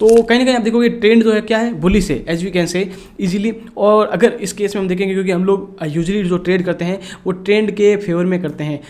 तो कहीं ना कहीं आप देखोगे ट्रेंड जो है क्या है, बुलिश है as we can say easily. और अगर इस केस में हम देखेंगे, क्योंकि हम लोग यूजुअली जो ट्रेड करते हैं वो ट्रेंड के फेवर में करते हैं,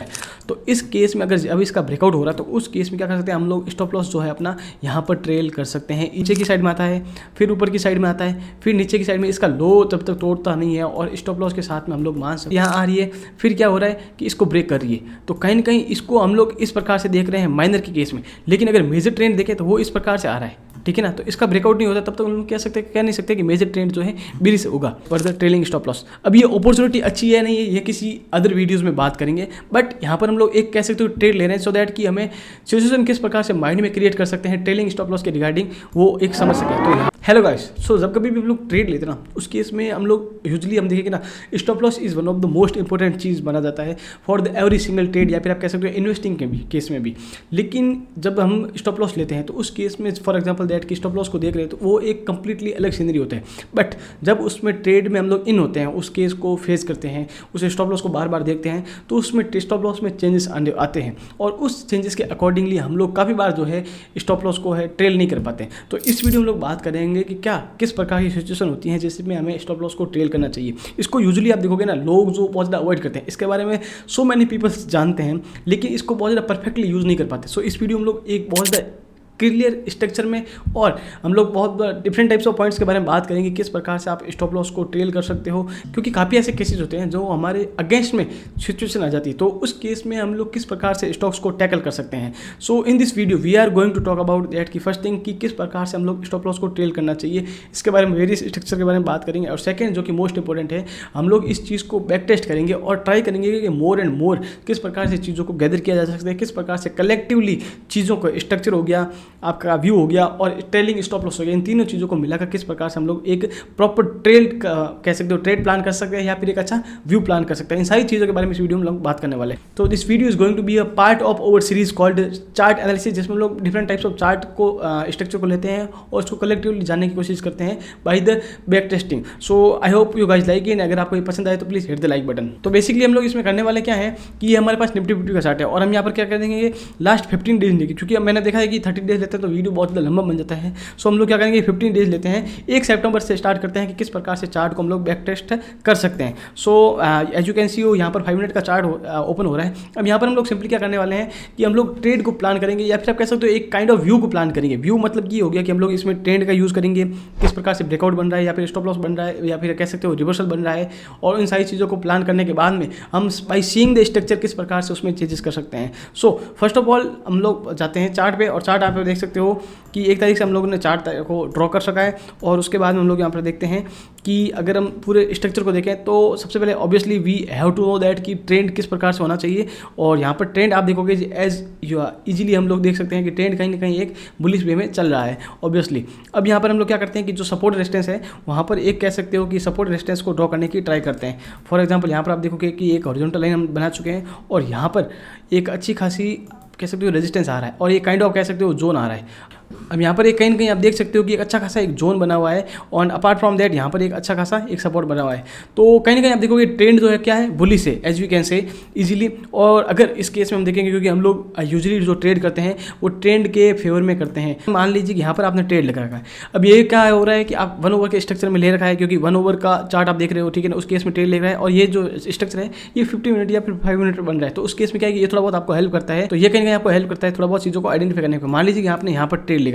तो इस केस में अगर अभी इसका ब्रेकआउट हो रहा है तो उस केस में क्या कर सकते हैं हम लोग, स्टॉप लॉस जो है अपना यहाँ पर ट्रेल कर सकते हैं। नीचे की साइड में आता है, फिर ऊपर की साइड में आता है, फिर नीचे की साइड में इसका लो तब तक तोड़ता नहीं है और स्टॉप लॉस के साथ में हम लोग मान सकते हैं। यहाँ आ रही है, फिर क्या हो रहा है कि इसको ब्रेक कर रही है, तो कहीं ना कहीं इसको हम लोग इस प्रकार से देख रहे हैं माइनर के केस में। लेकिन अगर मेजर ट्रेंड देखें तो वो इस प्रकार से आ रहा है, ठीक है ना। तो इसका ब्रेकआउट नहीं होता तब तक हम लोग कह नहीं सकते कि मेजर ट्रेंड जो है बिरी से होगा फर्दर ट्रेलिंग स्टॉप लॉस। अब ये अपॉर्चुनिटी अच्छी है नहीं है, ये किसी अदर वीडियोस में बात करेंगे, बट यहाँ पर हम लोग एक कह सकते हो ट्रेड ले रहे हैं सो दैट कि हमें सिचुएशन किस प्रकार से माइंड में क्रिएट कर सकते हैं ट्रेलिंग स्टॉप लॉस के रिगार्डिंग, वो एक समझ सके। तो हेलो गाइस, सो जब कभी भी हम लोग ट्रेड लेते हैं ना, उस केस में हम लोग यूजुअली हम देखेंगे ना, stop loss is one of the most important चीज़ माना जाता है for the every single trade, या फिर आप कह सकते हो इन्वेस्टिंग के भी केस में भी। लेकिन जब हम स्टॉप लॉस लेते हैं तो उस केस में फॉर एग्जांपल दैट कि स्टॉप लॉस को देख रहे हैं तो वो एक कंप्लीटली अलग सीनरी होता है। बट जब उसमें ट्रेड में हम लोग इन होते हैं, उस केस को फेस करते हैं, उस स्टॉप लॉस को बार बार देखते हैं, तो उसमें स्टॉप लॉस में चेंजेस आते हैं और उस चेंजेस के अकॉर्डिंगली हम लोग काफ़ी बार जो है स्टॉप लॉस को है ट्रेल नहीं कर पाते। तो इस वीडियो में हम लोग बात करेंगे कि क्या किस प्रकार की सिचुएशन होती है जिसमें हमें स्टॉप लॉस को ट्रेल करना चाहिए। इसको यूजुअली आप देखोगे ना, लोग जो बहुत ज़्यादा अवॉइड करते हैं, इसके बारे में सो मैनी पीपल्स जानते हैं लेकिन इसको बहुत ज़्यादा परफेक्टली यूज़ नहीं कर पाते। सो इस वीडियो में हम लोग एक बहुत ज़्यादा क्लियर स्ट्रक्चर में और हम लोग बहुत डिफरेंट टाइप्स ऑफ पॉइंट्स के बारे में बात करेंगे, किस प्रकार से आप स्टॉप लॉस को ट्रेल कर सकते हो, क्योंकि काफ़ी ऐसे केसेस होते हैं जो हमारे अगेंस्ट में सिचुएशन आ जाती है, तो उस केस में हम लोग किस प्रकार से स्टॉक्स को टैकल कर सकते हैं। So in this video we are going to talk about that की फर्स्ट थिंग कि किस प्रकार से हम लोग स्टॉप लॉस को ट्रेल करना चाहिए, इसके बारे में वेरियस स्ट्रक्चर के बारे में बात करेंगे। और सेकेंड जो कि मोस्ट इंपॉर्टेंट है, हम लोग इस चीज़ को बैक टेस्ट करेंगे और ट्राई करेंगे कि मोर एंड मोर किस प्रकार से चीज़ों को गैदर किया जा सकता है, किस प्रकार से कलेक्टिवली चीज़ों को स्ट्रक्चर हो गया, आपका व्यू हो गया और ट्रेलिंग स्टॉप लॉस हो गया, इन तीनों चीज़ों को मिलाकर किस प्रकार से हम लोग एक प्रॉपर ट्रेड कह सकते हो ट्रेड प्लान कर सकते हैं या फिर एक अच्छा व्यू प्लान कर सकते हैं। इन सारी चीज़ों के बारे में इस वीडियो में लोग बात करने वाले हैं। तो this video is going to be a part of our series called chart analysis, जिसमें हम लोग डिफरेंट टाइप्स ऑफ चार्ट को स्ट्रक्चर को लेते हैं और उसको कलेक्टिवली जानने की कोशिश करते हैं by the back testing. So I hope you guys like it. अगर आपको ये पसंद आए तो please hit the like button. तो बेसिकली हम लोग इसमें करने वाले क्या है कि ये हमारे पास निफ्टी फिफ्टी का चार्ट है और हम यहाँ पर क्या कर देंगे, लास्ट 15 डेज लेंगे, क्योंकि मैंने देखा है कि 30 डेज लेते हैं तो वीडियो बहुत ज़्यादा लंबा बन जाता है। सो हम लोग क्या करेंगे, 15 डेज लेते हैं, 1 सितंबर से स्टार्ट करते हैं कि किस प्रकार से चार्ट को हम लोग बैक टेस्ट कर सकते हैं। So as you can see यहाँ पर 5 मिनट का चार्ट ओपन हो रहा है। अब यहाँ पर हम लोग सिंपली क्या करने वाले हैं कि हम लोग ट्रेड को प्लान करेंगे, या फिर आप कह सकते हो एक काइंड ऑफ व्यू को प्लान करेंगे। व्यू मतलब ये हो गया कि हम लोग इसमें ट्रेंड का यूज़ करेंगे, किस प्रकार से ब्रेकआउट बन रहा है या फिर स्टॉप लॉस बन रहा है या फिर कह सकते हो रिवर्सल बन रहा है, और इन सारी चीज़ों को प्लान करने के बाद में हम बाई सीइंग द स्ट्रक्चर किस प्रकार से उसमें चेंजेस कर सकते हैं। सो फर्स्ट ऑफ ऑल हम लोग जाते हैं चार्ट पे, और चार्ट आप देख सकते हो कि 1 तारीख से हम लोगों ने चार्ट को ड्रॉ कर सका है। और उसके बाद हम लोग यहाँ पर देखते हैं कि अगर हम पूरे स्ट्रक्चर को देखें तो सबसे पहले obviously we have to know that कि ट्रेंड किस प्रकार से होना चाहिए। और यहाँ पर ट्रेंड आप देखोगे एज इजीली हम लोग देख सकते हैं कि ट्रेंड कहीं ना कहीं एक बुलिश वे में चल रहा है ऑब्वियसली। अब यहाँ पर हम लोग क्या करते हैं कि जो सपोर्ट रेजिस्टेंस है वहाँ पर एक कह सकते हो कि सपोर्ट रेजिस्टेंस को ड्रॉ करने की ट्राई करते हैं। फॉर एग्जाम्पल यहाँ पर आप देखोगे कि एक हॉरिजॉन्टल लाइन हम बना चुके हैं और यहाँ पर एक अच्छी खासी कह सकते हो रेजिस्टेंस आ रहा है और ये काइंड ऑफ कह सकते हो जोन आ रहा है। अब यहाँ पर एक कहीं ना कहीं आप देख सकते हो कि एक अच्छा खासा एक जोन बना हुआ है और अपार्ट फ्रॉम दैट यहाँ पर एक अच्छा खासा एक सपोर्ट बना हुआ है। तो कहीं ना कहीं आप देखोगे ट्रेंड जो है क्या है, बुलिश है as we can say easily. और अगर इस केस में हम देखेंगे, क्योंकि हम लोग यूजुअली जो ट्रेड करते हैं वो ट्रेंड के फेवर में करते हैं। मान लीजिए कि यहाँ पर आपने ट्रेड लगा रखा है, अब ये क्या हो रहा है कि आप 1 ओवर के स्ट्रक्चर में ले रखा है, क्योंकि 1 ओवर का चार्ट आप देख रहे हो, ठीक है ना, उस केस में ट्रेड ले रहा है और ये जो स्ट्रक्चर है ये 50 मिनट या फिर 5 मिनट बन रहा है। तो उस केस में क्या है कि ये थोड़ा बहुत आपको हेल्प करता है, तो ये कहीं ना कहीं आपको हेल्प करता है थोड़ा बहुत चीज़ों को आइडेंटिफाई करने को। मान लीजिए कि आपने यहाँ पर ट्रेड ले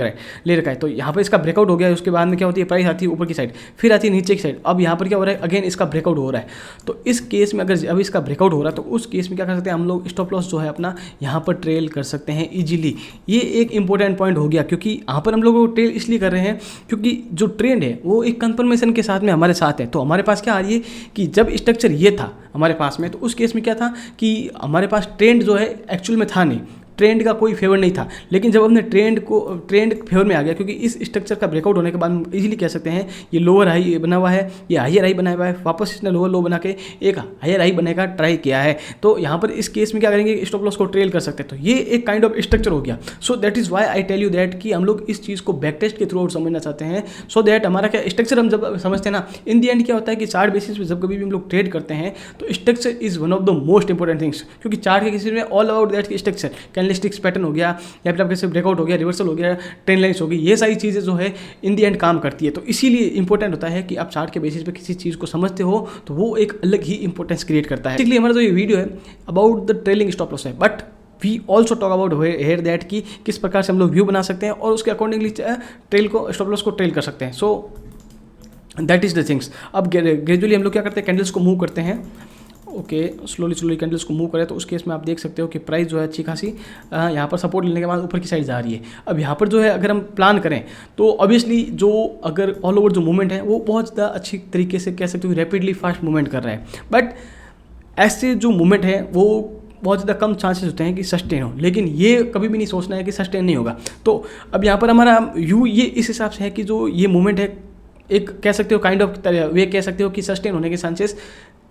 रखा है, तो यहाँ पर इसका ब्रेकआउट हो गया है, उसके बाद में क्या होती है, प्राइस आती है ऊपर की साइड, फिर आती है नीचे की साइड। अब यहाँ पर क्या हो रहा है, अगेन इसका ब्रेकआउट हो रहा है। तो इस केस में अगर अभी इसका ब्रेकआउट हो रहा है तो उस केस में क्या कर सकते हैं हम लोग, स्टॉप लॉस जो है अपना यहाँ पर ट्रेल कर सकते हैं इजीली। ये एक इंपॉर्टेंट पॉइंट हो गया, क्योंकि यहाँ पर हम लोग ट्रेल इसलिए कर रहे हैं क्योंकि जो ट्रेंड है वो एक कंफर्मेशन के साथ में हमारे साथ है। तो हमारे पास क्या आ रही है कि जब स्ट्रक्चर ये था हमारे पास में, तो उस केस में क्या था कि हमारे पास ट्रेंड जो है एक्चुअल में था नहीं, ट्रेंड का कोई फेवर नहीं था। लेकिन जब हमने ट्रेंड फेवर में आ गया, क्योंकि इस स्ट्रक्चर का ब्रेकआउट होने के बाद हम इजीली कह सकते हैं ये लोअर हाई बना हुआ है, ये हायर हाई बना हुआ है, वापस इसने लोअर लो बना के एक हायर हाई बनने का ट्राई किया है। तो यहाँ पर इस केस में क्या करेंगे, स्टॉप लॉस को ट्रेल कर सकते हैं। तो ये एक काइंड ऑफ स्ट्रक्चर हो गया। So that is why I tell you that कि हम लोग इस चीज़ को बैक टेस्ट के थ्रू आउट समझना चाहते हैं, सो दैट हमारा क्या स्ट्रक्चर हम जब समझते हैं ना, इन दी एंड क्या होता है कि चार्ट बेसिस पे जब कभी भी हम लोग ट्रेड करते हैं तो structure is one of the most important things, क्योंकि चार्ट के किसी में ऑल अबाउट दैट की स्ट्रक्चर कैन कैंडलस्टिक्स पैटर्न हो गया, या फिर आपके से ब्रेकआउट हो गया, रिवर्सल हो गया, ट्रेंड लाइन्स हो गई, ये सारी चीज़ें जो है इन दी एंड काम करती है। तो इसीलिए इंपॉर्टेंट होता है कि आप चार्ट के बेसिस पे किसी चीज़ को समझते हो तो वो एक अलग ही इंपॉर्टेंस क्रिएट करता है। इसलिए हमारा जो ये वीडियो है about the trailing stop loss है, but we also talk about here that कि किस प्रकार से हम लोग व्यू बना सकते हैं और उसके अकॉर्डिंगली ट्रेल को स्टॉप लॉस को ट्रेल कर सकते हैं। So that is the things. अब ग्रेजुअली हम लोग क्या करते हैं, कैंडल्स को मूव करते हैं। ओके, स्लोली कैंडल्स को मूव करें तो उस केस में आप देख सकते हो कि प्राइस जो है अच्छी खासी यहाँ पर सपोर्ट लेने के बाद ऊपर की साइड जा रही है। अब यहाँ पर जो है अगर हम प्लान करें तो ऑब्वियसली जो अगर ऑल ओवर जो मूवमेंट है वो बहुत ज़्यादा अच्छी तरीके से कह सकते हो रैपिडली फास्ट मूवमेंट कर रहा है, बट ऐसे जो मूवमेंट है वो बहुत ज़्यादा कम चांसेस होते हैं कि सस्टेन हो, लेकिन ये कभी भी नहीं सोचना है कि सस्टेन नहीं होगा। तो अब यहाँ पर हमारा व्यू ये इस हिसाब से है कि जो ये मूवमेंट है एक कह सकते हो काइंड ऑफ वे कह सकते हो कि सस्टेन होने के चांसेस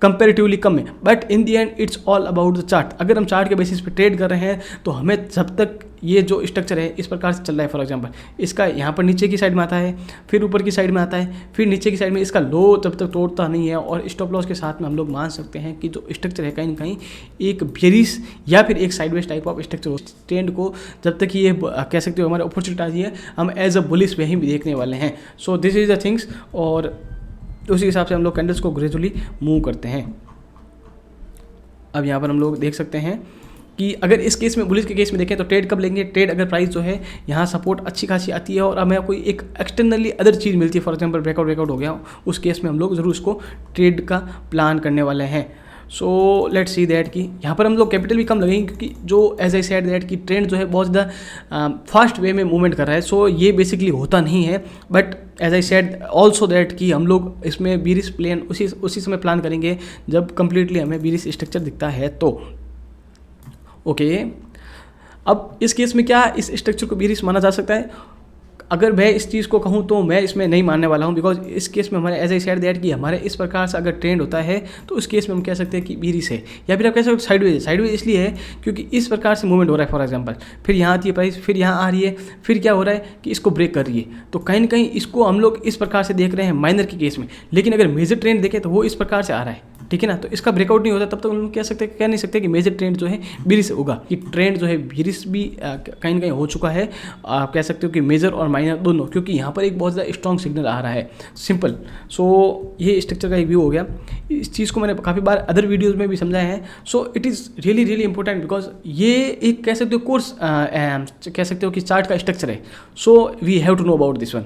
कंपेरेटिवली कम है, but in the and it's all about the chart. अगर हम चार्ट के बेसिस पे ट्रेड कर रहे हैं तो हमें जब तक ये जो स्ट्रक्चर है इस प्रकार से चल रहा है, फॉर एग्जांपल इसका यहाँ पर नीचे की साइड में आता है, फिर ऊपर की साइड में आता है, फिर नीचे की साइड में इसका लो जब तक तोड़ता नहीं है और स्टॉप लॉस के साथ में हम लोग मान सकते हैं कि जो स्ट्रक्चर है कहीं ना कहीं एक बेरिश या फिर एक साइडवेज टाइप ऑफ स्ट्रक्चर हो। ट्रेंड को जब तक ये कह सकते हो हमारे अपॉर्चुनिटी आती है हम एज अ बुलिश वे ही देखने वाले हैं। सो दिस इज द थिंग्स, और उसी हिसाब से हम लोग कैंडल्स को ग्रेजुअली मूव करते हैं। अब यहाँ पर हम लोग देख सकते हैं कि अगर इस केस में बुलिश के केस में देखें तो ट्रेड कब लेंगे, ट्रेड अगर प्राइस जो है यहाँ सपोर्ट अच्छी खासी आती है और हमें कोई एक एक्सटर्नली अदर चीज़ मिलती है, फॉर एग्जांपल ब्रेकआउट हो गया, उस केस में हम लोग ज़रूर उसको ट्रेड का प्लान करने वाले हैं। सो लेट्स सी दैट कि यहाँ पर हम लोग कैपिटल भी कम लगेंगे क्योंकि जो एज आई सेड दैट कि ट्रेंड जो है बहुत ज़्यादा फास्ट वे में मूवमेंट कर रहा है। सो ये बेसिकली होता नहीं है, but as I said also that कि हम लोग इसमें बीरिश प्लेन उसी समय प्लान करेंगे जब कंप्लीटली हमें बीरिश स्ट्रक्चर दिखता है। तो ओके, अब इस केस में क्या इस स्ट्रक्चर को बीरिश माना जा सकता है? अगर मैं इस चीज़ को कहूँ तो मैं इसमें नहीं मानने वाला हूँ, बिकॉज इस केस में हमारे एज आई सेड दैट कि हमारे इस प्रकार से अगर ट्रेंड होता है तो उस केस में हम कह सकते हैं कि बीरिश है, या फिर आप कह सकते हो साइडवेज इसलिए है क्योंकि इस प्रकार से मूवमेंट हो रहा है। फॉर एग्जांपल फिर यहाँ आती है प्राइस, फिर यहाँ आ रही है, फिर क्या हो रहा है कि इसको ब्रेक कर रही है। तो कहीं ना कहीं इसको हम लोग इस प्रकार से देख रहे हैं माइनर के केस में, लेकिन अगर मेजर ट्रेंड देखें तो वो इस प्रकार से आ रहा है, ठीक है ना। तो इसका ब्रेकआउट नहीं होता तब तक हम लोग कह नहीं सकते कि मेजर ट्रेंड जो है बीरिश होगा, कि ट्रेंड जो है बीरिश भी कहीं ना कहीं हो चुका है। आप कह सकते हो कि मेजर और माइनर दोनों, क्योंकि यहाँ पर एक बहुत ज़्यादा स्ट्रॉन्ग सिग्नल आ रहा है, सिंपल। सो ये स्ट्रक्चर का एक व्यू हो गया। इस चीज़ को मैंने काफ़ी बार अदर वीडियोज़ में भी समझाया है। So it is really important because ये एक कह सकते हो कोर्स कह सकते हो कि चार्ट का स्ट्रक्चर है। So we have to know about this one.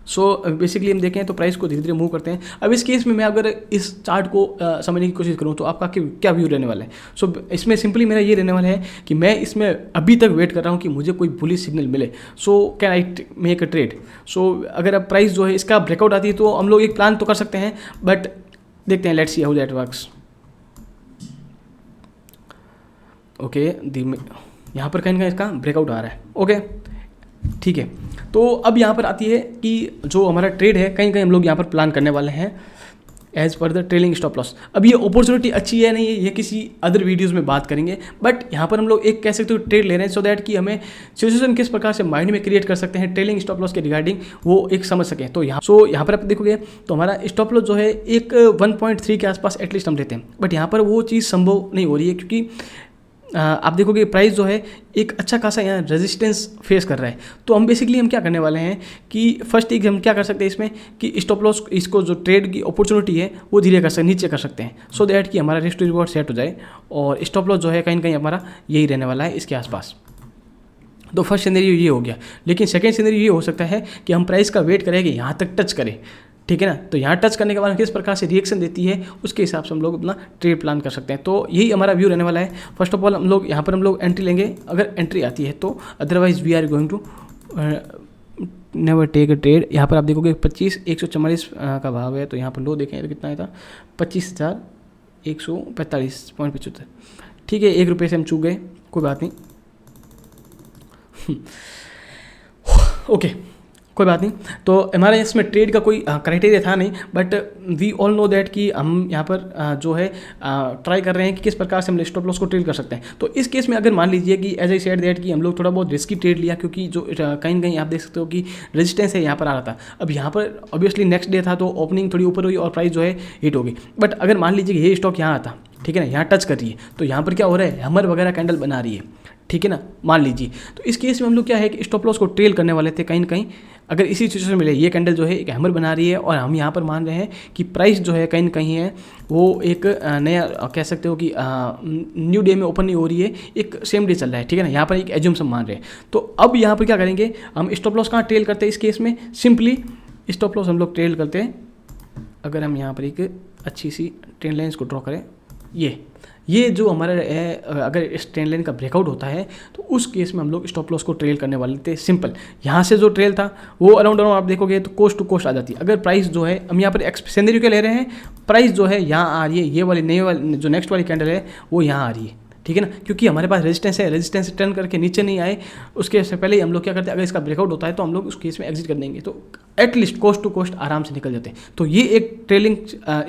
So basically हम देखें तो प्राइस को धीरे धीरे मूव करते हैं। अब इस केस में मैं अगर इस चार्ट को समझने की कोशिश करूं तो आपका क्या व्यू रहने वाला है? सो इसमें सिंपली मेरा ये रहने वाला है कि मैं इसमें अभी तक वेट कर रहा हूं कि मुझे कोई बुलिश सिग्नल मिले। So can I make a trade? So अगर अब प्राइस जो है इसका ब्रेकआउट आती है तो हम लोग एक प्लान तो कर सकते हैं, बट देखते हैं, let's see how that works. Okay, यहाँ पर कहीं ना कहीं इसका ब्रेकआउट आ रहा है। ओके, ठीक है। तो अब यहाँ पर आती है कि जो हमारा ट्रेड है कहीं कहीं हम लोग यहाँ पर प्लान करने वाले हैं as per the trailing stop loss. अब ये अपॉर्चुनिटी अच्छी है नहीं है, ये किसी अदर वीडियोज़ में बात करेंगे, बट यहाँ पर हम लोग एक कह सकते हो ट्रेड ले रहे हैं सो दैट कि हमें सिचुएशन किस प्रकार से माइंड में क्रिएट कर सकते हैं ट्रेलिंग स्टॉप लॉस के रिगार्डिंग, वो एक समझ सकें। तो यहाँ पर आप देखोगे तो हमारा स्टॉप लॉस जो है एक 1.3 के आसपास एटलीस्ट हम लेते हैं, बट यहाँ पर वो चीज़ संभव नहीं हो रही है क्योंकि आप देखोगे प्राइस जो है एक अच्छा खासा यहाँ रेजिस्टेंस फेस कर रहा है। तो हम बेसिकली हम क्या करने वाले हैं कि फर्स्ट एक हम क्या कर सकते हैं इसमें कि स्टॉप लॉस इसको जो ट्रेड की अपॉर्चुनिटी है वो धीरे नीचे कर सकते हैं, सो दैट कि हमारा रिस्क टू रिवॉर्ड सेट हो जाए और स्टॉप लॉस जो है कहीं ना कहीं हमारा यही रहने वाला है इसके आसपास। तो फर्स्ट सिनेरियो ये हो गया, लेकिन सेकेंड सिनेरियो ये हो सकता है कि हम प्राइस का वेट करें कि यहाँ तक टच करें, ठीक है ना। तो यहाँ टच करने के बाद किस प्रकार से रिएक्शन देती है उसके हिसाब से हम लोग अपना ट्रेड प्लान कर सकते हैं। तो यही हमारा व्यू रहने वाला है। फर्स्ट ऑफ ऑल हम लोग यहाँ पर हम लोग एंट्री लेंगे अगर एंट्री आती है तो, otherwise we are going to never take a trade. यहाँ पर आप देखोगे 25,144 का भाव है, तो यहाँ पर लो देखें तो कितना है था 25,145.75। ठीक है, 1 रुपये से हम चूक गए, कोई बात नहीं। ओके, कोई बात नहीं। तो हमारे इसमें ट्रेड का कोई क्राइटेरिया था नहीं, but we all know that कि हम यहाँ पर जो है ट्राई कर रहे हैं कि किस प्रकार से हम स्टॉप लॉस को ट्रेड कर सकते हैं। तो इस केस में अगर मान लीजिए कि एज आई सेड दैट कि हम लोग थोड़ा बहुत रिस्की ट्रेड लिया क्योंकि जो कहीं ना कहीं आप देख सकते हो कि रेजिस्टेंस है यहाँ पर आ रहा था। अब यहाँ पर ऑब्वियसली नेक्स्ट डे था तो ओपनिंग थोड़ी ऊपर हुई और प्राइस जो है हिट हो गई, बट अगर मान लीजिए कि ये स्टॉक यहाँ आता ठीक है ना, यहाँ टच कर रही है, तो यहाँ पर क्या हो रहा है, हैमर वगैरह कैंडल बना रही है, ठीक है ना, मान लीजिए। तो इस केस में हम लोग क्या है कि स्टॉप लॉस को ट्रेल करने वाले थे कहीं ना कहीं। अगर इसी सिचुएशन में ये कैंडल जो है एक हैमर बना रही है और हम यहाँ पर मान रहे हैं कि प्राइस जो है कहीं ना कहीं है वो एक नया कह सकते हो कि न्यू डे में ओपन नहीं हो रही है, एक सेम डे चल रहा है, ठीक है ना, यहाँ पर एक एज्यूम्पशन मान रहे हैं। तो अब यहाँ पर क्या करेंगे, हम स्टॉप लॉस कहाँ ट्रेल करते हैं इस केस में, सिंपली स्टॉप लॉस हम लोग ट्रेल करते हैं। अगर हम यहाँ पर एक अच्छी सी ट्रेंड लाइन्स को ड्रॉ करें, ये जो हमारा है, अगर इस ट्रेंड लाइन का ब्रेकआउट होता है तो उस केस में हम लोग स्टॉप लॉस को ट्रेल करने वाले थे। सिंपल, यहाँ से जो ट्रेल था वो अराउंड आप देखोगे तो कोस्ट टू कोस्ट आ जाती है। अगर प्राइस जो है, हम यहाँ पर सिनेरियो क्या ले रहे हैं, प्राइस जो है यहाँ आ रही है, ये वाली नई वाली जो नेक्स्ट वाली कैंडल है वो यहाँ आ रही है, ठीक है ना, क्योंकि हमारे पास रेजिस्टेंस है, रेजिस्टेंस से टर्न करके नीचे नहीं आए उसके से पहले ही हम लोग क्या करते हैं, अगर इसका ब्रेकआउट होता है तो हम लोग उस केस में एग्जिट कर देंगे, तो एटलीस्ट कोस्ट टू कोस्ट आराम से निकल जाते हैं। तो ये एक ट्रेलिंग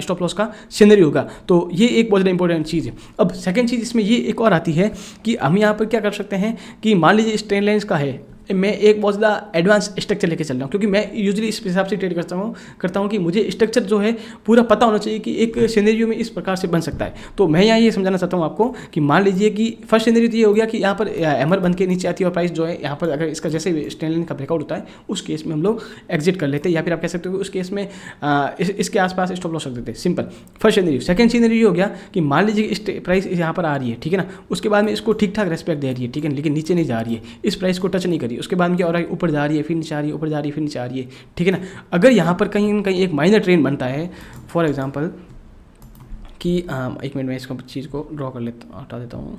स्टॉप लॉस का सिनेरियो होगा, तो ये एक बहुत ज़्यादा इंपॉर्टेंट चीज़ है। अब सेकंड चीज़ इसमें ये एक और आती है कि हम यहाँ पर क्या कर सकते हैं कि मान लीजिए इस ट्रेंड लाइन्स का है, मैं एक बहुत ज़्यादा एडवांस स्ट्रक्चर लेके चल रहा हूँ, क्योंकि मैं यूजुअली इस हिसाब से ट्रेड करता हूँ कि मुझे स्ट्रक्चर जो है पूरा पता होना चाहिए कि एक सिनेरियो में इस प्रकार से बन सकता है। तो मैं यहाँ ये समझाना चाहता हूँ आपको कि मान लीजिए कि फर्स्ट सिनेरियो तो ये हो गया कि यहाँ पर हैमर बन के नीचे आती है और प्राइस जो है यहाँ पर अगर इसका जैसे ट्रेंड लाइन का ब्रेकआउट होता है उस केस में हम लोग एग्जिट कर लेते हैं, या फिर आप कह सकते हो उस केस में इसके आसपास स्टॉप लॉस रख देते हैं। Simple first scenario. Second scenario हो गया कि मान लीजिए प्राइस यहाँ पर आ रही है, ठीक है ना, उसके बाद में इसको ठीक ठाक रेस्पेक्ट दे रही है, ठीक है, लेकिन नीचे नहीं जा रही है, इस प्राइस को टच नहीं करी, उसके बाद में क्या हो रहा है, ऊपर जा रही है फिर नीचे आ रही है, ऊपर जा रही है फिर नीचे आ रही है, ठीक है ना। अगर यहाँ पर कहीं ना कहीं एक माइनर ट्रेंड बनता है, फॉर एग्जांपल कि एक मिनट में इसको चीज़ को ड्रॉ कर लेता हूँ, हटा देता हूँ।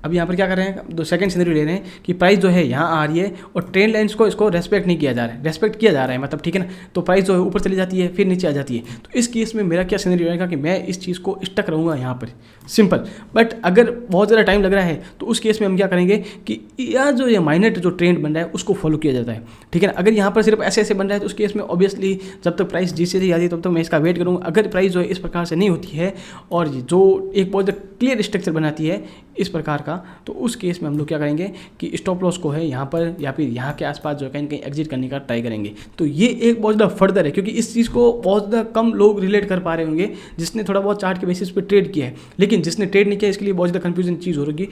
अब यहाँ पर क्या कर रहे हैं, दो सेकंड सिनेरियो ले रहे हैं कि प्राइस जो है यहाँ आ रही है और ट्रेंड लाइन्स को इसको रेस्पेक्ट नहीं किया जा रहा है, रेस्पेक्ट किया जा रहा है मतलब, ठीक है ना, तो प्राइस जो है ऊपर चली जाती है फिर नीचे आ जाती है। तो इस केस में मेरा क्या सिनेरियो रहेगा कि मैं इस चीज़ को स्टक रहूँगा यहाँ पर, सिंपल। बट अगर बहुत ज़्यादा टाइम लग रहा है तो उस केस में हम क्या करेंगे कि यह जो ये माइनर जो ट्रेंड बन रहा है उसको फॉलो किया जाता है, ठीक है ना। अगर यहाँ पर सिर्फ ऐसे ऐसे बन रहा है तो उस केस में ऑब्वियसली जब तक प्राइस जीसे नहीं आती तब तक मैं इसका वेट करूँगा। अगर प्राइस जो है इस प्रकार से नहीं होती है और जो एक बहुत क्लियर स्ट्रक्चर बनाती है इस प्रकार का, तो उस केस में हम लोग क्या करेंगे कि स्टॉप लॉस को है यहाँ पर या फिर यहाँ के आसपास जो है कहीं कहीं एग्जिट करने का ट्राई करेंगे। तो ये एक बहुत ज़्यादा फर्दर है, क्योंकि इस चीज़ को बहुत ज़्यादा कम लोग रिलेट कर पा रहे होंगे जिसने थोड़ा बहुत चार्ट के बेसिस पे ट्रेड किया है, लेकिन जिसने ट्रेड नहीं किया इसके लिए बहुत ज़्यादा कंफ्यूजन चीज़ होगी।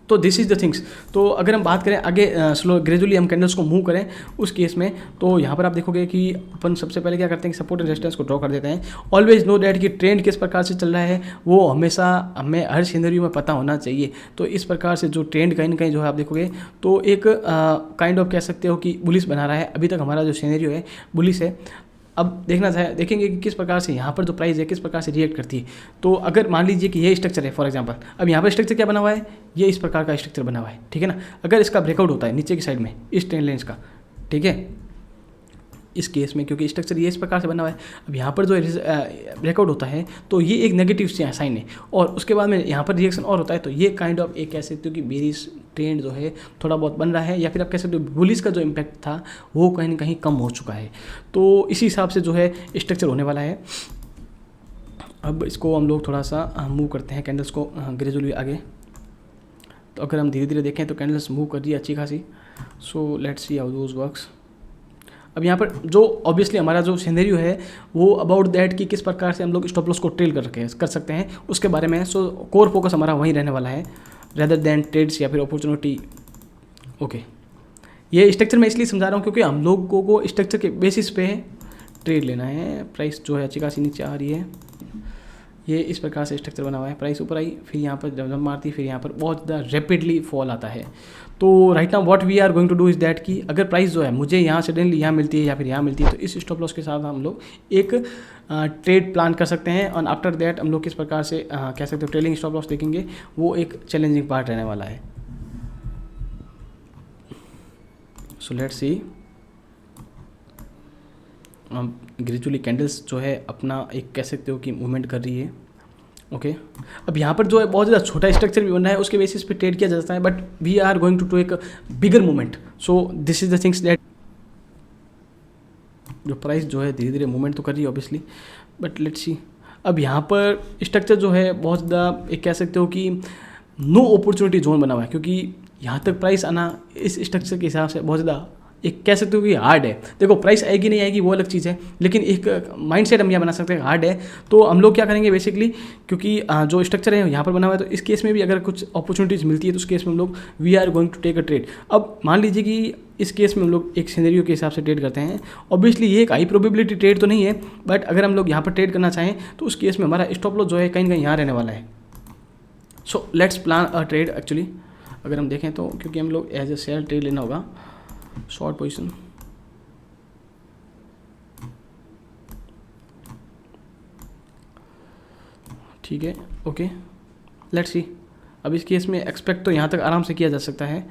तो दिस इज़ द थिंग्स। तो अगर हम बात करें आगे स्लो ग्रेजुअली हम कैंडल्स को मूव करें उस केस में, तो यहाँ पर आप देखोगे कि अपन सबसे पहले क्या करते हैं कि सपोर्ट एंड रेजिस्टेंस को ड्रॉ कर देते हैं। ऑलवेज नो दैट कि ट्रेंड किस प्रकार से चल रहा है वो हमेशा हमें हर सिनेरियो में पता होना चाहिए। तो इस प्रकार से जो ट्रेंड कहीं ना कहीं जो है आप देखोगे तो एक काइंड ऑफ कह सकते हो कि बुलिश बना रहा है। अभी तक हमारा जो सिनेरियो है बुलिश है। अब देखेंगे कि किस प्रकार से यहाँ पर जो प्राइस है किस प्रकार से रिएक्ट करती है। तो अगर मान लीजिए कि ये स्ट्रक्चर है फॉर एग्जांपल, अब यहाँ पर स्ट्रक्चर क्या बना हुआ है, ये इस प्रकार का स्ट्रक्चर बना हुआ है, ठीक है ना। अगर इसका ब्रेकआउट होता है नीचे की साइड में इस ट्रेंड लाइन्स का, ठीक है, इस केस में क्योंकि स्ट्रक्चर ये इस प्रकार से बना हुआ है, अब यहाँ पर जो ब्रेकआउट होता है तो ये एक नेगेटिव साइन है और उसके बाद में यहाँ पर रिएक्शन और होता है, तो ये काइंड ऑफ एक कह सकते हो कि बेरिश ट्रेंड जो है थोड़ा बहुत बन रहा है, या फिर आप कह सकते हो बुलिश का जो इम्पैक्ट था वो कहीं ना कहीं कम हो चुका है। तो इसी हिसाब से जो है स्ट्रक्चर होने वाला है। अब इसको हम लोग थोड़ा सा मूव करते हैं कैंडल्स को ग्रेजुअली आगे। तो अगर हम धीरे धीरे देखें तो कैंडल्स मूव कर रही है अच्छी खासी। सो let's see how those works. अब यहाँ पर जो ऑब्वियसली हमारा जो सिनेरियो है वो अबाउट दैट कि किस प्रकार से हम लोग स्टॉप लॉस को ट्रेल कर सकते हैं उसके बारे में। सो कोर फोकस हमारा वहीं रहने वाला है रेदर दैन ट्रेड्स या फिर अपॉर्चुनिटी। ओके, ये स्ट्रक्चर मैं इसलिए समझा रहा हूँ क्योंकि हम लोगों को स्ट्रक्चर के बेसिस पे ट्रेड लेना है। प्राइस जो है अच्छी खासी नीचे आ रही है, ये इस प्रकार से स्ट्रक्चर बना हुआ है। प्राइस ऊपर आई फिर यहाँ पर जब मारती फिर यहाँ पर बहुत ज़्यादा रैपिडली फॉल आता है। तो right now what we are going to do is that कि अगर प्राइस जो है मुझे यहाँ सडनली यहाँ मिलती है या फिर यहाँ मिलती है तो इस स्टॉप लॉस के साथ हम लोग एक ट्रेड प्लान कर सकते हैं। और आफ्टर दैट हम लोग किस प्रकार से कह सकते हो ट्रेलिंग स्टॉप लॉस देखेंगे, वो एक चैलेंजिंग पार्ट रहने वाला है। सो लेट्स सी, ग्रेजुअली कैंडल्स जो है अपना एक कह सकते हो कि मूवमेंट कर रही है। ओके, अब यहाँ पर जो है बहुत ज़्यादा छोटा स्ट्रक्चर भी बन रहा है, उसके बेसिस पे ट्रेड किया जाता है, but we are going to एक bigger movement. So this is the things that जो प्राइस जो है धीरे धीरे मूवमेंट तो कर रही है ऑब्वियसली, बट लेट्स सी। अब यहाँ पर स्ट्रक्चर जो है बहुत ज़्यादा एक कह सकते हो कि नो अपॉर्चुनिटी जोन बना हुआ है, क्योंकि यहाँ तक प्राइस आना इस स्ट्रक्चर के हिसाब से बहुत ज़्यादा एक कह सकते हो कि हार्ड है। देखो प्राइस आएगी नहीं आएगी वो अलग चीज़ है, लेकिन एक माइंडसेट हम यहाँ बना सकते हैं हार्ड है। तो हम लोग क्या करेंगे बेसिकली, क्योंकि जो स्ट्रक्चर है यहाँ पर बना हुआ है, तो इस केस में भी अगर कुछ अपॉर्चुनिटीज़ मिलती है तो उस केस में हम लोग we are going to take a trade. अब मान लीजिए कि इस केस में हम लोग एक सिनेरियो के हिसाब से ट्रेड करते हैं। ऑब्वियसली ये एक हाई प्रोबेबिलिटी ट्रेड तो नहीं है, बट अगर हम लोग यहाँ पर ट्रेड करना चाहें तो उस केस में हमारा स्टॉप लॉस जो है कहीं ना कहीं यहाँ रहने वाला है। So let's plan a trade actually, अगर हम देखें तो, क्योंकि हम लोग एज ए सेल ट्रेड लेना होगा शॉर्ट पोजीशन। ठीक है, ओके, लेट्स सी। अब इस केस में एक्सपेक्ट तो यहाँ तक आराम से किया जा सकता है,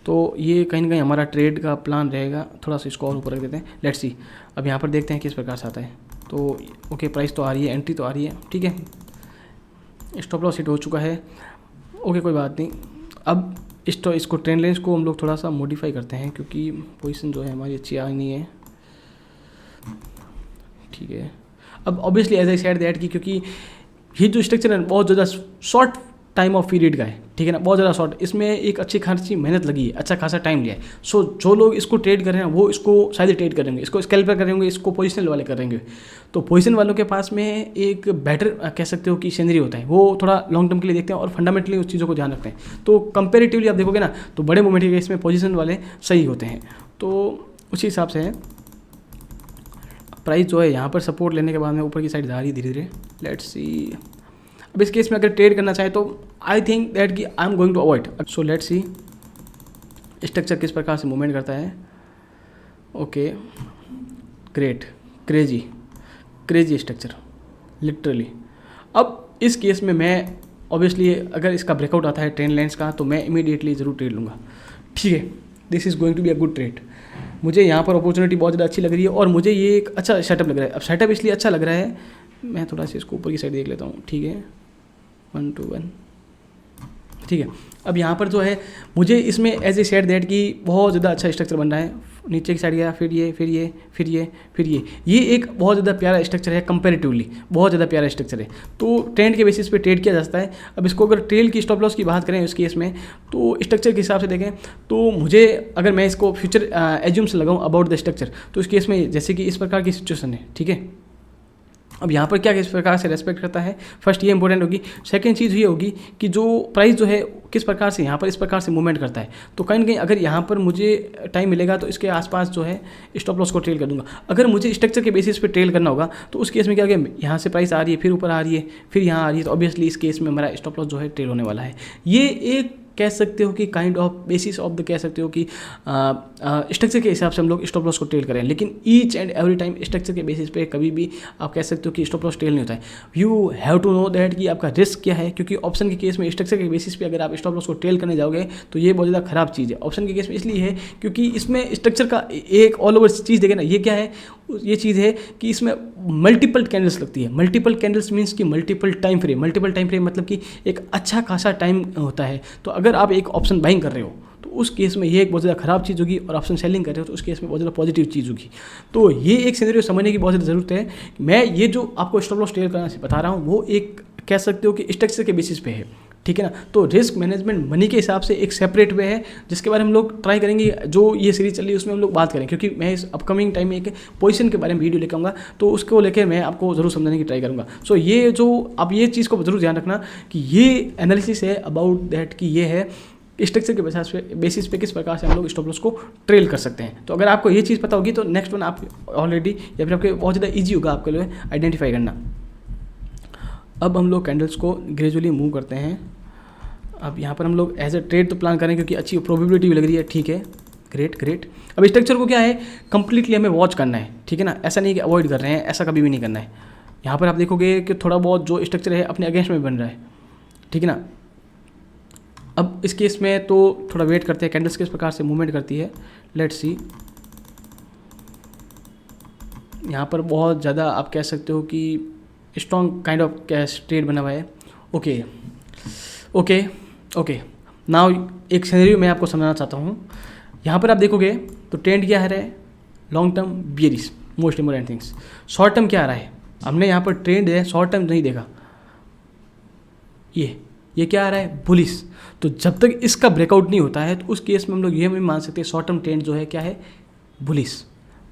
तो ये कहीं ना कहीं हमारा ट्रेड का प्लान रहेगा। थोड़ा सा इसको और ऊपर रख देते हैं, लेट्स सी। अब यहाँ पर देखते हैं किस प्रकार से आता है। तो ओके, प्राइस तो आ रही है, एंट्री तो आ रही है, ठीक है, स्टॉप लॉस हिट हो चुका है, ओके कोई बात नहीं। अब इसको ट्रेंड लाइंस को हम लोग थोड़ा सा मॉडिफाई करते हैं, क्योंकि पोजीशन जो है हमारी अच्छी आ नहीं है, ठीक है। अब obviously as I said that कि क्योंकि ये जो स्ट्रक्चर है बहुत ज़्यादा शॉर्ट टाइम ऑफ पीरियड का है, ठीक है ना, बहुत ज़्यादा शॉर्ट, इसमें एक अच्छी खासी मेहनत लगी है, अच्छा खासा टाइम लिया है। सो जो लोग इसको ट्रेड कर रहे हैं वो इसको शायद ट्रेड करेंगे, इसको स्कैल्पर करेंगे, इसको पोजिशनल वाले करेंगे। तो पोजिशन वालों के पास में एक बेटर कह सकते हो कि सिनेरियो होता है, वो थोड़ा लॉन्ग टर्म के लिए देखते हैं और फंडामेंटली उस चीज़ों को ध्यान रखते हैं। तो कंपेरेटिवली आप देखोगे ना तो बड़े मोमेंट के केस में पोजिशन वाले सही होते हैं। तो उसी हिसाब से है प्राइस जो है यहाँ पर सपोर्ट लेने के बाद में ऊपर की साइड जा रही है धीरे धीरे, लेट्स सी। अब इस केस में अगर ट्रेड करना चाहे तो आई थिंक दैट कि I am going to avoid. So let's see structure किस प्रकार से मूवमेंट करता है। Okay, great, crazy structure literally. अब इस केस में मैं ऑब्वियसली अगर इसका ब्रेकआउट आता है ट्रेंड लाइंस का तो मैं इमीडिएटली ज़रूर ट्रेड लूँगा, ठीक है। This is going to be a good trade. मुझे यहाँ पर अपॉर्चुनिटी बहुत ज़्यादा अच्छी लग रही है और मुझे ये एक अच्छा सेटअप लग रहा है। अब सेटअप इसलिए अच्छा लग रहा है, मैं थोड़ा सा इसको ऊपर की साइड देख लेता हूँ, ठीक है, 1 2 1, ठीक है। अब यहाँ पर जो है मुझे इसमें एज ए सेड दैट कि बहुत ज़्यादा अच्छा स्ट्रक्चर बन रहा है, नीचे की साइड गया, फिर ये एक बहुत ज़्यादा प्यारा स्ट्रक्चर है, कंपैरेटिवली बहुत ज़्यादा प्यारा स्ट्रक्चर है। तो ट्रेंड के बेसिस पे ट्रेड किया जा सकता है। अब इसको अगर ट्रेल की स्टॉप लॉस की बात करें इस केस में, तो स्ट्रक्चर के हिसाब से देखें तो मुझे अगर मैं इसको फ्यूचर एज्यूम से लगाऊँ अबाउट द स्ट्रक्चर, तो इस केस में जैसे कि इस प्रकार की सिचुएशन है, ठीक है। अब यहाँ पर क्या किस प्रकार से रेस्पेक्ट करता है, फर्स्ट ये इंपॉर्टेंट होगी। सेकंड चीज़ ये होगी कि जो प्राइस जो है किस प्रकार से यहाँ पर इस प्रकार से मूवमेंट करता है। तो कहीं ना कहीं अगर यहाँ पर मुझे टाइम मिलेगा तो इसके आसपास जो है स्टॉप लॉस को ट्रेल कर दूंगा। अगर मुझे स्ट्रक्चर के बेसिस पे ट्रेल करना होगा तो उस केस में क्या होगा, यहाँ से प्राइस आ रही है, फिर ऊपर आ रही है, फिर यहाँ आ रही है, तो ऑब्वियसली इस केस में हमारा स्टॉप लॉस जो है ट्रेल होने वाला है। ये एक कह सकते हो कि kind of basis of the कह सकते हो कि स्ट्रक्चर के हिसाब से हम लोग स्टॉप लॉस को ट्रेल करें, लेकिन each and every time structure के बेसिस पे कभी भी आप कह सकते हो कि स्टॉप लॉस ट्रेल नहीं होता है। You have to know that कि आपका रिस्क क्या है, क्योंकि ऑप्शन के केस में स्ट्रक्चर के बेसिस पे अगर आप स्टॉप लॉस को ट्रेल करने जाओगे तो ये बहुत ज़्यादा खराब चीज़ है। ऑप्शन के केस में इसलिए है क्योंकि इसमें स्ट्रक्चर का एक ऑल ओवर चीज़ देखे ना, ये क्या है, ये चीज़ है कि इसमें मल्टीपल कैंडल्स लगती है। मल्टीपल कैंडल्स मीन्स कि मल्टीपल टाइम फ्रेम मतलब कि एक अच्छा खासा टाइम होता है। तो अगर आप एक ऑप्शन बाइंग कर रहे हो तो उस केस में ये एक बहुत ज़्यादा खराब चीज़ होगी, और ऑप्शन सेलिंग कर रहे हो तो उस केस में बहुत ज़्यादा पॉजिटिव चीज़ होगी। तो ये एक सिनेरियो समझने की बहुत ज़्यादा ज़रूरत है। मैं ये जो आपको स्टॉप लॉस ट्रेल करना बता रहा हूँ वो एक कह सकते हो कि स्ट्रक्चर के बेसिस पे है, ठीक है ना। तो रिस्क मैनेजमेंट मनी के हिसाब से एक सेपरेट वे है जिसके बारे में हम लोग ट्राई करेंगे, जो ये सीरीज चल रही है उसमें हम लोग बात करें, क्योंकि मैं इस अपकमिंग टाइम में एक पोजीशन के बारे में वीडियो लेकर आऊँगा, तो उसको लेकर मैं आपको ज़रूर समझाने की ट्राई करूँगा। सो ये जो आप ये चीज़ को ज़रूर ध्यान रखना कि ये एनालिसिस है अबाउट दैट कि ये है स्ट्रक्चर के बेसिस पे किस प्रकार से हम लोग स्टॉप लॉस को ट्रेल कर सकते हैं। तो अगर आपको ये चीज़ पता होगी तो नेक्स्ट वन आप ऑलरेडी या फिर आपके बहुत ज़्यादा ईजी होगा आपके लिए आइडेंटिफाई करना। अब हम लोग कैंडल्स को ग्रेजुअली मूव करते हैं। अब यहाँ पर हम लोग एज ए ट्रेड तो प्लान करें क्योंकि अच्छी प्रोबेबिलिटी भी लग रही है, ठीक है, ग्रेट। अब स्ट्रक्चर को क्या है, कंप्लीटली हमें वॉच करना है, ठीक है ना। ऐसा नहीं कि अवॉइड कर रहे हैं, ऐसा कभी भी नहीं करना है। यहाँ पर आप देखोगे कि थोड़ा बहुत जो स्ट्रक्चर है अपने अगेंस्ट में बन रहा है, ठीक है ना। अब इस केस में तो थोड़ा वेट करते हैं कैंडल्स किस प्रकार से मूवमेंट करती है, लेट्स सी। यहाँ पर बहुत ज़्यादा आप कह सकते हो कि strong kind of cash trade बना हुआ है। ओके नाउ एक सिनेरियो मैं आपको समझाना चाहता हूँ। यहाँ पर आप देखोगे तो ट्रेंड क्या है, long term bearish, most important things. Short term क्या आ रहा है, हमने यहाँ पर ट्रेंड है, शॉर्ट टर्म नहीं देखा, ये क्या आ रहा है, बुलिश। तो जब तक इसका ब्रेकआउट नहीं होता है तो उस केस में हम लोग ये भी मान सकते हैं शॉर्ट टर्म ट्रेंड जो है क्या है, बुलिस,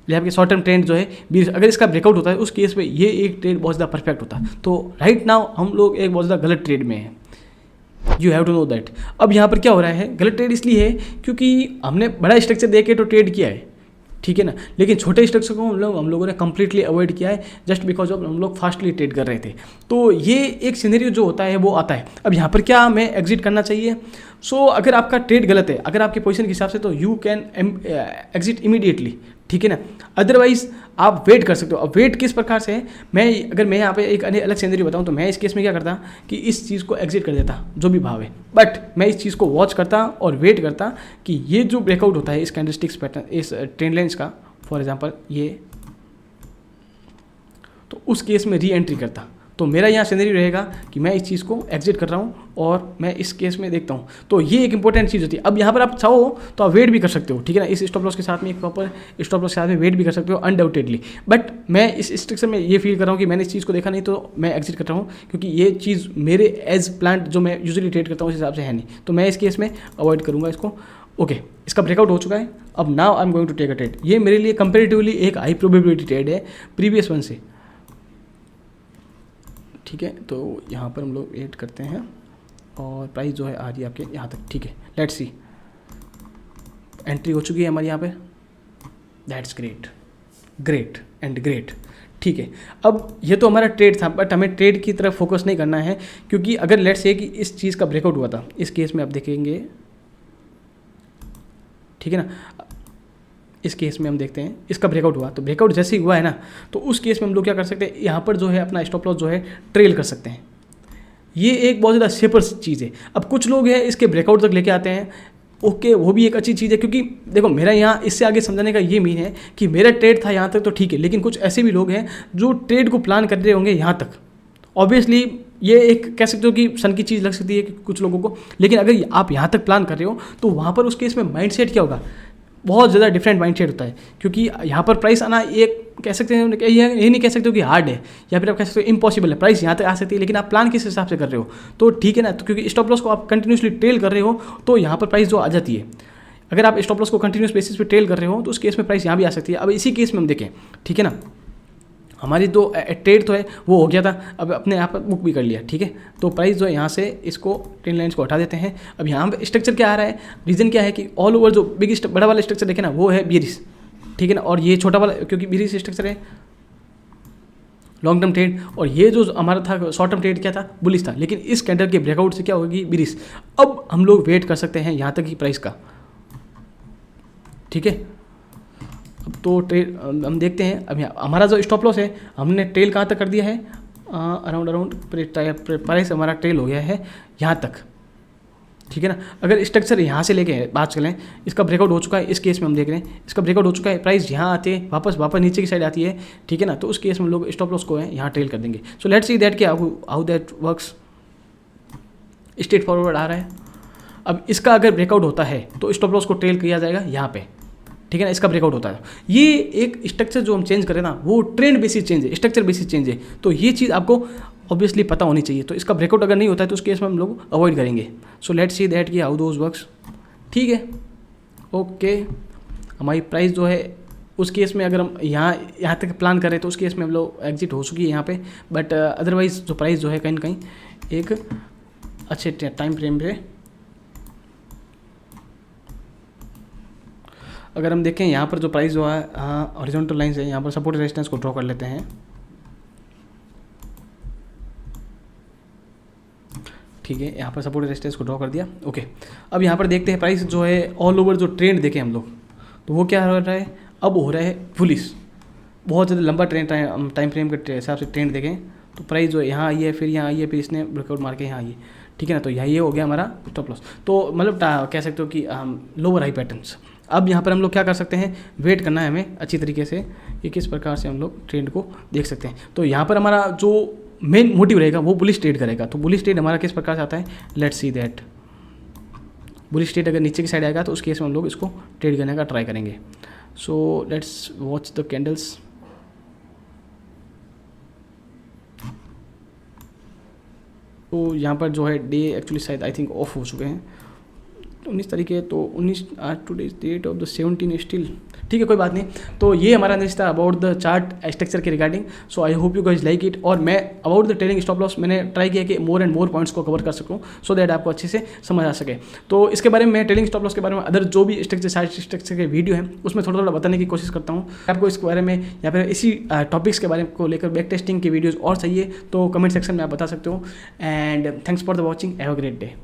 यहाँ पे शॉर्ट टर्म ट्रेंड जो है बीरिश, अगर इसका ब्रेकआउट होता है उस केस में ये एक ट्रेड बहुत ज़्यादा परफेक्ट होता है। तो राइट नाउ हम लोग एक बहुत ज़्यादा गलत ट्रेड में है, you have to know that. अब यहाँ पर क्या हो रहा है, गलत ट्रेड इसलिए है क्योंकि हमने बड़ा स्ट्रक्चर देख के तो ट्रेड किया है, ठीक है ना, लेकिन छोटे स्ट्रक्चर को हम लोगों ने कंप्लीटली अवॉइड किया है जस्ट बिकॉज ऑफ हम लोग फास्टली ट्रेड कर रहे थे। तो ये एक सिनेरियो जो होता है वो आता है। अब यहाँ पर क्या हमें एग्जिट करना चाहिए? अगर आपका ट्रेड गलत है, अगर आपके पोजीशन के हिसाब से, तो यू कैन एग्जिट इमीडिएटली, ठीक है ना। अदरवाइज आप वेट कर सकते हो। अब वेट किस प्रकार से है, मैं यहाँ पे एक अलग सिनेरियो बताऊँ तो मैं इस केस में क्या करता कि इस चीज़ को एग्जिट कर देता जो भी भाव है, बट मैं इस चीज़ को वॉच करता और वेट करता कि ये जो ब्रेकआउट होता है इस कैंडलस्टिक्स पैटर्न, इस ट्रेंड लाइन्स का, फॉर एग्जांपल ये, तो उस केस में री एंट्री करता। तो मेरा यहाँ सिनेरियो रहेगा कि मैं इस चीज़ को एग्जिट कर रहा हूँ और मैं इस केस में देखता हूँ। तो ये एक इंपॉर्टेंट चीज़ होती है। अब यहाँ पर आप चाहो तो आप वेट भी कर सकते हो, ठीक है ना, इस स्टॉप लॉस के साथ में, एक प्रॉपर स्टॉप लॉस के साथ में वेट भी कर सकते हो अनडाउटेडली। बट मैं इस स्ट्रक्चर में ये फील कर रहा हूँ कि मैंने इस चीज़ को देखा नहीं तो मैं एग्जिट कर रहा हूँ, क्योंकि ये चीज़ मेरे एज प्लान जो मैं यूजुअली ट्रेड करता हूँ उस हिसाब से है नहीं, तो मैं इस केस में अवॉइड करूँगा इसको। ओके, इसका ब्रेकआउट हो चुका है। अब now I am going to take a trade. ये मेरे लिए कंपेरेटिवली एक हाई प्रोबेबिलिटी ट्रेड है प्रीवियस वन से, ठीक है। तो यहाँ पर हम लोग वेट करते हैं और प्राइस जो है आ रही है आपके यहाँ तक, ठीक है। लेट्स सी, एंट्री हो चुकी है हमारी यहाँ पे, that's great, great and great, ठीक है। अब ये तो हमारा ट्रेड था, बट हमें ट्रेड की तरफ फोकस नहीं करना है, क्योंकि अगर लेट्स से कि इस चीज़ का ब्रेकआउट हुआ था, इस केस में आप देखेंगे, ठीक है ना, इस केस में हम देखते हैं इसका ब्रेकआउट हुआ, तो ब्रेकआउट जैसे ही हुआ है ना, तो उस केस में हम लोग क्या कर सकते हैं, यहाँ पर जो है अपना स्टॉप लॉस जो है ट्रेल कर सकते हैं। ये एक बहुत ज़्यादा सेफर चीज़ है। अब कुछ लोग हैं इसके ब्रेकआउट तक लेके आते हैं, ओके, वो भी एक अच्छी चीज़ है, क्योंकि देखो मेरा यहाँ इससे आगे समझाने का ये मीन है कि मेरा ट्रेड था यहाँ तक तो ठीक है, लेकिन कुछ ऐसे भी लोग हैं जो ट्रेड को प्लान कर रहे होंगे यहाँ तक। ऑब्वियसली ये एक कह सकते हो कि सन की चीज़ लग सकती है कुछ लोगों को, लेकिन अगर आप यहाँ तक प्लान कर रहे हो तो वहाँ पर उस केस में माइंडसेट क्या होगा, बहुत ज़्यादा डिफरेंट माइंडसेट होता है। क्योंकि यहाँ पर प्राइस आना एक कह सकते हैं, ये नहीं कह सकते हो कि हार्ड है, या फिर आप कह सकते हो इम्पॉसिबल है, प्राइस यहाँ तक आ सकती है, लेकिन आप प्लान किस हिसाब से कर रहे हो, तो ठीक है ना। तो क्योंकि स्टॉप लॉस को आप कंटिन्यूसली ट्रेल कर रहे हो तो यहाँ पर प्राइस जो आ जाती है, अगर आप स्टॉप लॉस को कंटिन्यूस बेसिस पे ट्रेल कर रहे हो तो उस केस में प्राइस यहाँ भी आ सकती है। अब इसी केस में हम देखें, ठीक है ना, हमारी तो ट्रेड तो है वो हो गया था, अब अपने यहाँ पर बुक भी कर लिया, ठीक है। तो प्राइस जो है यहाँ से इसको ट्रेंड लाइन्स को हटा देते हैं। अब यहाँ पे स्ट्रक्चर क्या आ रहा है, रीजन क्या है कि ऑल ओवर जो बिग बड़ा वाला स्ट्रक्चर देखे ना वो है बेरिश, ठीक है ना, और ये छोटा वाला क्योंकि बेरिश स्ट्रक्चर है लॉन्ग टर्म ट्रेड, और ये जो हमारा था शॉर्ट टर्म ट्रेड क्या था, बुलिश था, लेकिन इस कैंडल के ब्रेकआउट से क्या होगी, बेरिश। अब हम लोग वेट कर सकते हैं यहाँ तक की प्राइस का, ठीक है। अब तो ट्रेड हम देखते हैं, अब हमारा जो स्टॉप लॉस है हमने ट्रेल कहाँ तक कर दिया है, अराउंड प्राइस हमारा ट्रेल हो गया है यहाँ तक, ठीक है ना। अगर स्ट्रक्चर यहाँ से लेके बात चलें, इसका ब्रेकआउट हो चुका है, इस केस में हम देख रहे हैं इसका ब्रेकआउट हो चुका है, प्राइस यहाँ आते हैं वापस नीचे की साइड आती है, ठीक है ना, तो उस केस में हम लोग स्टॉप लॉस को है यहाँ ट्रेल कर देंगे। सो लेट्स सी दैट कि how that works. Straightforward आ रहा है। अब इसका अगर ब्रेकआउट होता है तो स्टॉप लॉस को ट्रेल किया जाएगा यहाँ पे, ठीक है ना, इसका ब्रेकआउट होता है। ये एक स्ट्रक्चर जो हम चेंज करें ना वो ट्रेंड बेसिस चेंज है, स्ट्रक्चर बेसिस चेंज है, तो ये चीज़ आपको ऑब्वियसली पता होनी चाहिए। तो इसका ब्रेकआउट अगर नहीं होता है तो उस केस में हम लोग अवॉइड करेंगे। सो लेट्स सी दैट कि हाउ दोज वर्क्स, ठीक है। ओके, हमारी प्राइस जो है उस केस में अगर हम यहाँ तक प्लान करें तो उस केस में हम लोग एग्जिट हो चुकी है यहाँ पे, बट अदरवाइज जो प्राइस जो है कहीं ना कहीं एक अच्छे टाइम फ्रेम पे, अगर हम देखें यहाँ पर जो प्राइस जो है हॉरिजॉन्टल लाइंस है, यहाँ पर सपोर्ट रेजिस्टेंस को ड्रॉ कर लेते हैं, ठीक है, यहाँ पर सपोर्ट रेजिस्टेंस को ड्रॉ कर दिया। ओके, अब यहाँ पर देखते हैं प्राइस जो है ऑल ओवर जो ट्रेंड देखें हम लोग, तो वो क्या हो रहा है, अब हो रहा है बुलिश, बहुत ज़्यादा लंबा ट्रेंड टाइम फ्रेम के हिसाब से ट्रेंड देखें तो प्राइस जो है यहाँ आई है, फिर यहाँ आई है, फिर इसने ब्रेकआउट मार के यहाँ आई है, ठीक है ना। तो ये हो गया हमारा स्टॉप लॉस। तो मतलब कह सकते हो कि लोअर हाई पैटर्न्स। अब यहाँ पर हम लोग क्या कर सकते हैं, वेट करना है हमें अच्छी तरीके से कि किस प्रकार से हम लोग ट्रेंड को देख सकते हैं। तो यहाँ पर हमारा जो मेन मोटिव रहेगा वो बुलिश ट्रेड करेगा। तो बुलिश ट्रेड हमारा किस प्रकार से आता है, let's see that. Bullish trade अगर नीचे की साइड आएगा तो उस केस में हम लोग इसको ट्रेड करने का ट्राई करेंगे। So let's watch the candles. तो यहाँ पर जो है डे एक्चुअली शायद आई थिंक ऑफ हो चुके हैं 19 तारीख है, तो 19 आज today date of the 17 still ठीक है, कोई बात नहीं। तो ये हमारा अंदाज़ा था अबाउट द चार्ट स्ट्रक्चर के regarding. So I hope you guys like it. और मैं about the trading stop loss मैंने ट्राई किया कि मोर एंड मोर पॉइंट्स को कवर कर सकूँ सो दैट आपको अच्छे से समझ आ सके। तो इसके बारे में ट्रेडिंग स्टॉप लॉस के बारे में अदर जो भी स्ट्रक्चर चार्ट स्ट्रक्चर के वीडियो हैं उसमें थोड़ा थोड़ा बताने की कोशिश करता हूँ। आपको इसके बारे में या फिर इसी टॉपिक्स के बारे में को लेकर बैक टेस्टिंग की वीडियोज़ और चाहिए तो कमेंट सेक्शन में आप बता सकते हो। And thanks for the watching, have a great day.